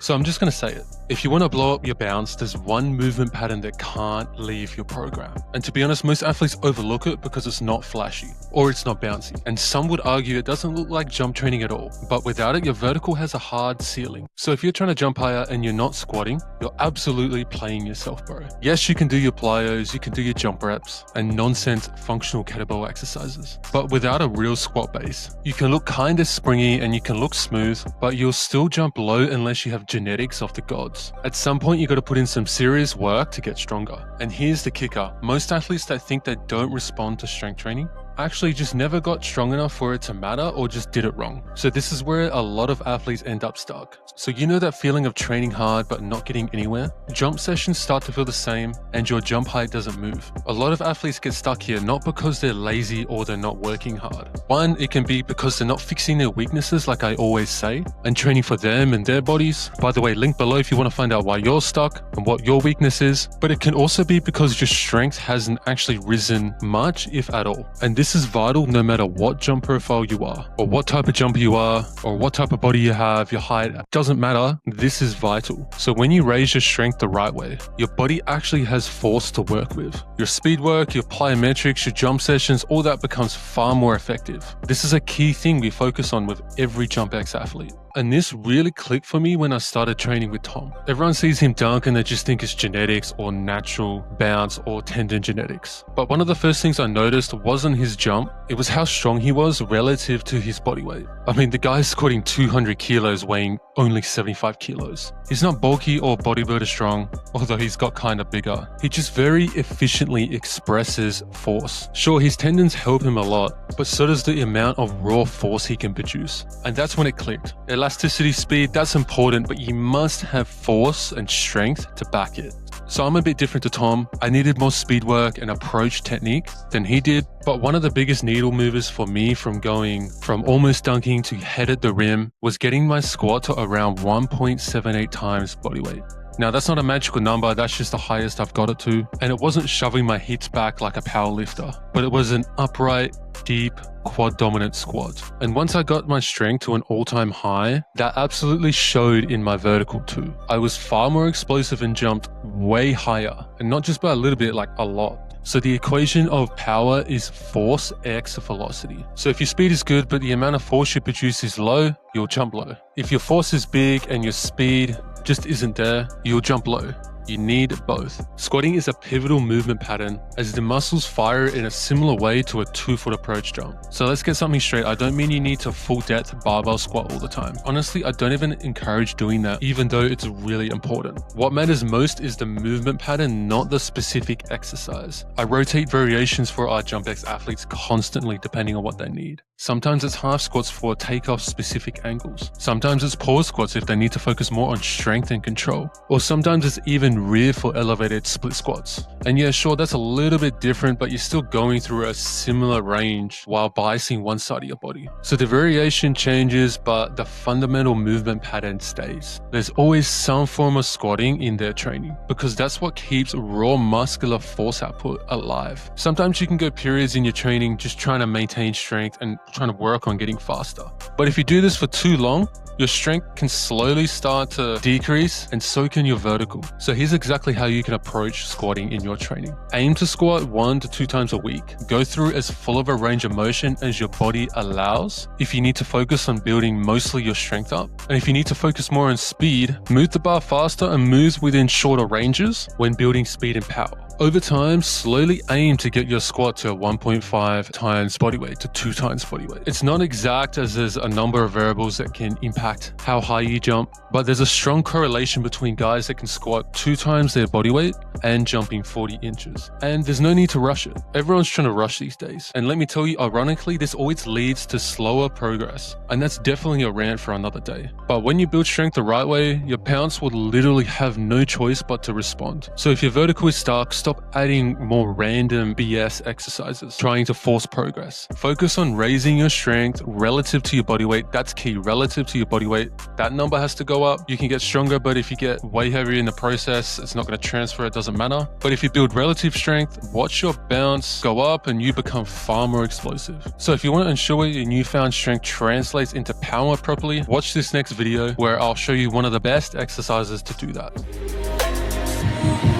So I'm just going to say it. If you want to blow up your bounce, there's one movement pattern that can't leave your program. And to be honest, most athletes overlook it because it's not flashy or it's not bouncy. And some would argue it doesn't look like jump training at all. But without it, your vertical has a hard ceiling. So if you're trying to jump higher and you're not squatting, you're absolutely playing yourself, bro. Yes, you can do your plyos, you can do your jump reps and nonsense functional kettlebell exercises. But without a real squat base, you can look kind of springy and you can look smooth, but you'll still jump low unless you have genetics of the gods. At some point, you got to put in some serious work to get stronger. And here's the kicker. Most athletes that think they don't respond to strength training actually just never got strong enough for it to matter or just did it wrong. So this is where a lot of athletes end up stuck. So you know that feeling of training hard but not getting anywhere? Jump sessions start to feel the same and your jump height doesn't move. A lot of athletes get stuck here not because they're lazy or they're not working hard. One, it can be because they're not fixing their weaknesses like I always say and training for them and their bodies. By the way, link below if you want to find out why you're stuck and what your weakness is. But it can also be because your strength hasn't actually risen much, if at all. And this is vital no matter what jump profile you are, or what type of jumper you are, or what type of body you have, your height, doesn't matter. This is vital. So when you raise your strength the right way, your body actually has force to work with. Your speed work, your plyometrics, your jump sessions, all that becomes far more effective. This is a key thing we focus on with every JumpX athlete. And this really clicked for me when I started training with Tom. Everyone sees him dunk and they just think it's genetics or natural bounce or tendon genetics. But one of the first things I noticed wasn't his jump, it was how strong he was relative to his body weight. I mean, the guy's squatting 200 kilos weighing only 75 kilos. He's not bulky or bodybuilder strong, although he's got kind of bigger. He just very efficiently expresses force. Sure, his tendons help him a lot, but so does the amount of raw force he can produce. And that's when it clicked. Elasticity, speed, that's important, but you must have force and strength to back it. So I'm a bit different to Tom. I needed more speed work and approach technique than he did. But one of the biggest needle movers for me from going from almost dunking to head at the rim was getting my squat to around 1.78 times body weight. Now that's not a magical number, that's just the highest I've got it to. And it wasn't shoving my hips back like a power lifter, but it was an upright, deep, quad dominant squat. And once I got my strength to an all-time high, that absolutely showed in my vertical too. I was far more explosive and jumped way higher, and not just by a little bit, like a lot. So the equation of power is force x velocity. So if your speed is good, but the amount of force you produce is low, you'll jump low. If your force is big and your speed just isn't there, you'll jump low. You need both. Squatting is a pivotal movement pattern as the muscles fire in a similar way to a 2-foot approach jump. So let's get something straight. I don't mean you need to full depth barbell squat all the time. Honestly, I don't even encourage doing that, even though it's really important. What matters most is the movement pattern, not the specific exercise. I rotate variations for our JumpX athletes constantly depending on what they need. Sometimes it's half squats for takeoff specific angles. Sometimes it's pause squats if they need to focus more on strength and control. Or sometimes it's even rear for elevated split squats. And yeah, sure, that's a little bit different, but you're still going through a similar range while biasing one side of your body. So the variation changes, but the fundamental movement pattern stays. There's always some form of squatting in their training because that's what keeps raw muscular force output alive. Sometimes you can go periods in your training just trying to maintain strength and trying to work on getting faster. But if you do this for too long, your strength can slowly start to decrease and so can your vertical. So here's exactly how you can approach squatting in your training. Aim to squat 1 to 2 times a week. Go through as full of a range of motion as your body allows. If you need to focus on building mostly your strength up, and if you need to focus more on speed, move the bar faster and move within shorter ranges when building speed and power. Over time, slowly aim to get your squat to 1.5 times body weight to 2 times body weight. It's not exact as there's a number of variables that can impact how high you jump, but there's a strong correlation between guys that can squat 2 times their body weight and jumping 40 inches. And there's no need to rush it. Everyone's trying to rush these days. And let me tell you, ironically, this always leads to slower progress. And that's definitely a rant for another day. But when you build strength the right way, your bounce will literally have no choice but to respond. So if your vertical is stuck, stop stop adding more random BS exercises, trying to force progress. Focus on raising your strength relative to your body weight. That's key, relative to your body weight. That number has to go up. You can get stronger, but if you get way heavier in the process, it's not going to transfer, it doesn't matter. But if you build relative strength, watch your bounce go up and you become far more explosive. So if you want to ensure your newfound strength translates into power properly, watch this next video where I'll show you one of the best exercises to do that.